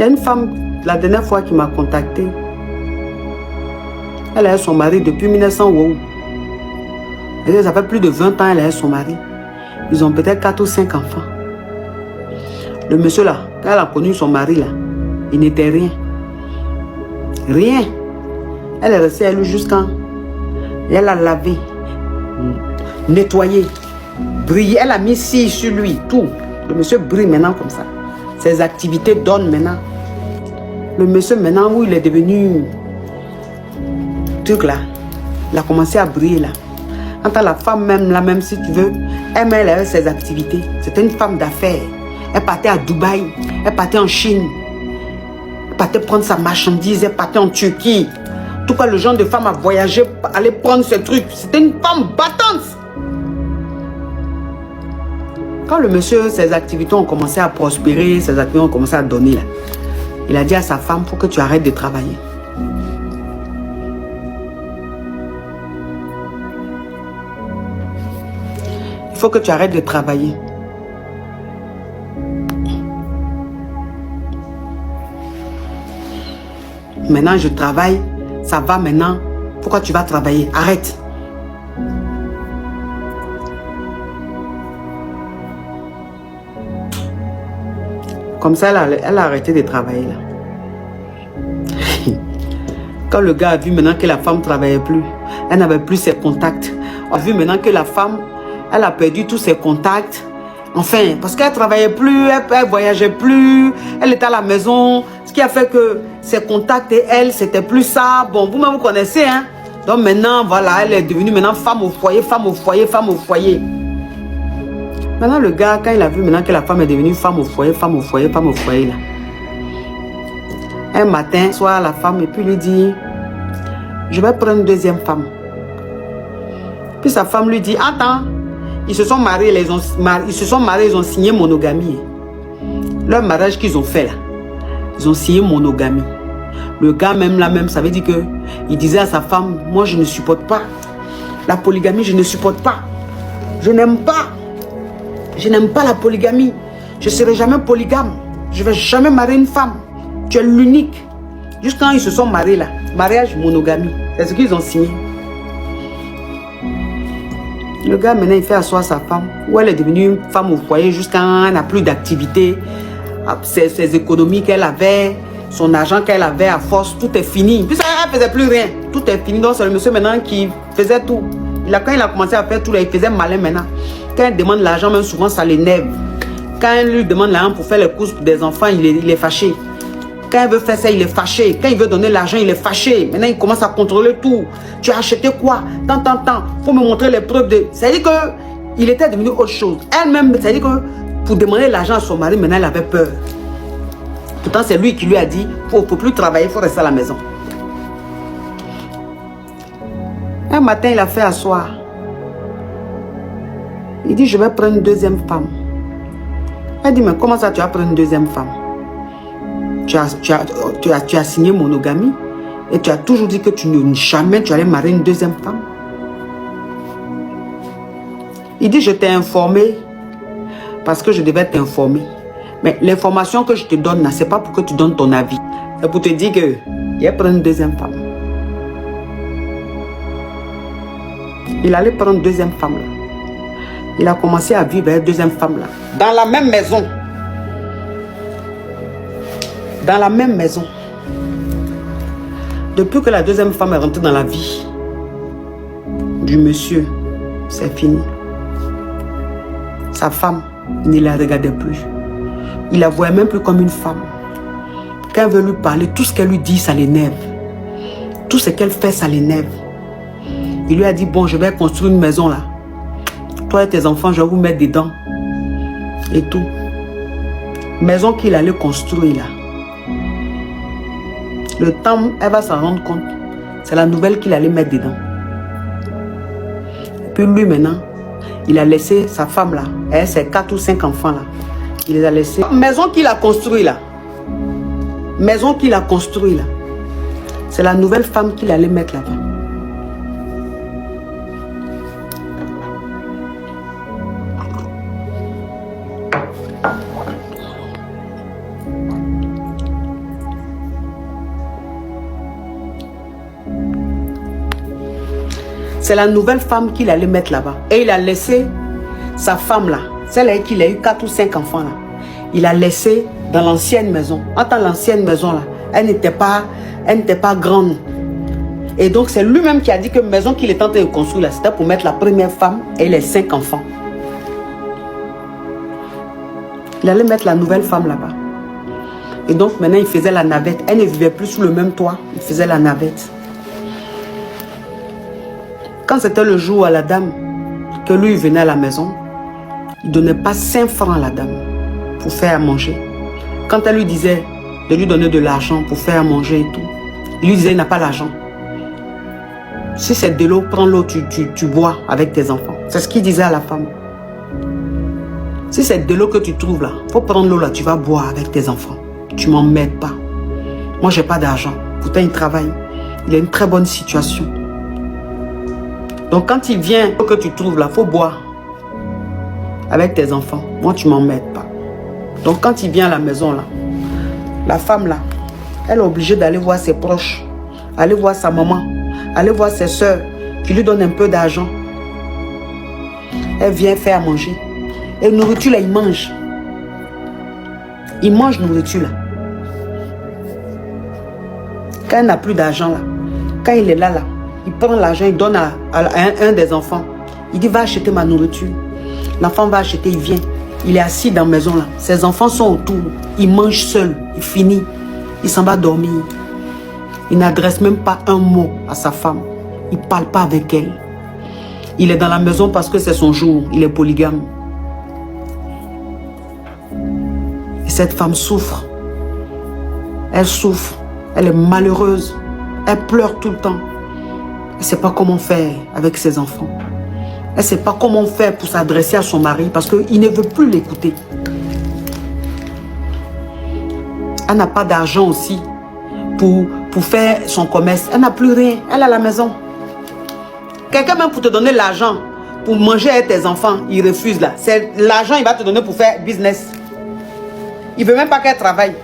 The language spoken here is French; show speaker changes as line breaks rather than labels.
Il y a une femme, la dernière fois, qui m'a contacté. Elle a eu son mari depuis 1900. Wow. Ça fait plus de 20 ans elle a eu son mari. Ils ont peut-être 4 ou 5 enfants. Le monsieur là, quand elle a connu son mari là, il n'était rien. Rien. Elle est restée à lui jusqu'à... Elle a lavé, nettoyé, brillé. Elle a mis cire sur lui, tout. Le monsieur brille maintenant comme ça. Ses activités donnent maintenant. Le monsieur maintenant où il est devenu... truc là, il a commencé à briller là. Quand la femme même là, même si tu veux, elle avait ses activités. C'était une femme d'affaires. Elle partait à Dubaï, elle partait en Chine, elle partait prendre sa marchandise, elle partait en Turquie. En tout cas, le genre de femme a voyagé, aller prendre ce truc. C'était une femme battante. Quand le monsieur, ses activités ont commencé à prospérer, ses activités ont commencé à donner là, il a dit à sa femme, il faut que tu arrêtes de travailler. Il faut que tu arrêtes de travailler. Maintenant, je travaille. Ça va maintenant. Pourquoi tu vas travailler? Arrête. Comme ça, elle a arrêté de travailler là. Quand le gars a vu maintenant que la femme ne travaillait plus, elle n'avait plus ses contacts. On a vu maintenant que la femme, elle a perdu tous ses contacts. Enfin, parce qu'elle ne travaillait plus, elle ne voyageait plus, elle était à la maison. Ce qui a fait que ses contacts et elle, c'était plus ça. Bon, vous-même, vous connaissez, hein. Donc maintenant, voilà, elle est devenue maintenant femme au foyer, femme au foyer, femme au foyer. Maintenant, le gars, quand il a vu maintenant que la femme est devenue femme au foyer, femme au foyer, femme au foyer, là. Un matin, soit la femme, et puis lui dit, je vais prendre une deuxième femme. Puis sa femme lui dit, attends, ils se sont mariés, ils ont signé monogamie. Leur mariage qu'ils ont fait là, ils ont signé monogamie. Le gars même là même, ça veut dire que il disait à sa femme, moi je ne supporte pas la polygamie, je ne supporte pas. Je n'aime pas. Je n'aime pas la polygamie. Je ne serai jamais polygame. Je ne vais jamais marier une femme. Tu es l'unique. Juste quand ils se sont mariés là, mariage monogamie, c'est ce qu'ils ont signé. Le gars maintenant il fait asseoir sa femme, où elle est devenue une femme au foyer jusqu'à elle n'a plus d'activité. Ses économies qu'elle avait, son argent qu'elle avait à force, tout est fini. Puis ça, elle ne faisait plus rien. Tout est fini. Donc c'est le monsieur maintenant qui faisait tout. Quand il a commencé à faire tout, là, il faisait malin maintenant. Quand il demande l'argent, même souvent ça l'énerve. Quand elle lui demande l'argent pour faire les courses pour des enfants, il est fâché. Quand il veut faire ça, il est fâché. Quand il veut donner l'argent, il est fâché. Maintenant, il commence à contrôler tout. Tu as acheté quoi? Tant. Faut me montrer les preuves de... C'est-à-dire qu'il était devenu autre chose. Elle-même, c'est-à-dire que pour demander l'argent à son mari, maintenant, elle avait peur. Pourtant, c'est lui qui lui a dit, il ne faut plus travailler, il faut rester à la maison. Un matin, il a fait asseoir. Il dit, je vais prendre une deuxième femme. Elle dit, mais comment ça, tu vas prendre une deuxième femme? Tu as signé monogamie et tu as toujours dit que jamais tu allais marier une deuxième femme. Il dit, je t'ai informé parce que je devais t'informer. Mais l'information que je te donne, ce n'est pas pour que tu donnes ton avis. C'est pour te dire que il va prendre une deuxième femme. Il allait prendre une deuxième femme là. Il a commencé à vivre avec une deuxième femme là. Dans la même maison. Dans la même maison. Depuis que la deuxième femme est rentrée dans la vie du monsieur, c'est fini. Sa femme ne la regardait plus. Il la voyait même plus comme une femme. Quand elle veut lui parler, tout ce qu'elle lui dit, ça l'énerve. Tout ce qu'elle fait, ça l'énerve. Il lui a dit, bon, je vais construire une maison là. Toi et tes enfants, je vais vous mettre dedans. Et tout. Maison qu'il allait construire là. Le temps, elle va s'en rendre compte. C'est la nouvelle qu'il allait mettre dedans. Et puis lui maintenant, il a laissé sa femme là. Elle, ses 4 ou 5 enfants là. Il les a laissés. Maison qu'il a construit là. Maison qu'il a construit là. C'est la nouvelle femme qu'il allait mettre là-bas. C'est la nouvelle femme qu'il allait mettre là-bas. Et il a laissé sa femme là, celle qu'il a eu 4 ou 5 enfants là. Il a laissé dans l'ancienne maison. Dans l'ancienne maison là, elle n'était pas grande. Et donc c'est lui-même qui a dit que la maison qu'il est en train de construire là, c'était pour mettre la première femme et les 5 enfants. Il allait mettre la nouvelle femme là-bas. Et donc maintenant il faisait la navette. Elle ne vivait plus sous le même toit. Il faisait la navette. Quand c'était le jour à la dame que lui venait à la maison, il ne donnait pas 5 francs à la dame pour faire à manger. Quand elle lui disait de lui donner de l'argent pour faire à manger et tout, il lui disait il n'a pas l'argent. Si c'est de l'eau, prends l'eau, tu bois avec tes enfants. C'est ce qu'il disait à la femme. Si c'est de l'eau que tu trouves là, il faut prendre l'eau là, tu vas boire avec tes enfants. Tu ne m'emmerdes pas. Moi, je n'ai pas d'argent. Pourtant, il travaille. Il a une très bonne situation. Donc, quand il vient, l'eau que tu trouves là, il faut boire avec tes enfants. Moi, tu ne m'emmerdes pas. Donc, quand il vient à la maison là, la femme là, elle est obligée d'aller voir ses proches, aller voir sa maman, aller voir ses soeurs qui lui donnent un peu d'argent. Elle vient faire à manger. Et nourriture là, il mange. Il mange nourriture là. Quand il n'a plus d'argent là, quand il est là, il prend l'argent, il donne à un des enfants. Il dit va acheter ma nourriture. L'enfant va acheter, il vient. Il est assis dans la maison là. Ses enfants sont autour. Il mange seul. Il finit. Il s'en va dormir. Il n'adresse même pas un mot à sa femme. Il ne parle pas avec elle. Il est dans la maison parce que c'est son jour. Il est polygame. Et cette femme souffre. Elle souffre. Elle est malheureuse. Elle pleure tout le temps. Elle ne sait pas comment faire avec ses enfants. Elle ne sait pas comment faire pour s'adresser à son mari parce qu'il ne veut plus l'écouter. Elle n'a pas d'argent aussi pour faire son commerce. Elle n'a plus rien. Elle a la maison. Quelqu'un même pour te donner l'argent pour manger avec tes enfants, il refuse là. C'est l'argent qu'il va te donner pour faire business. Il ne veut même pas qu'elle travaille.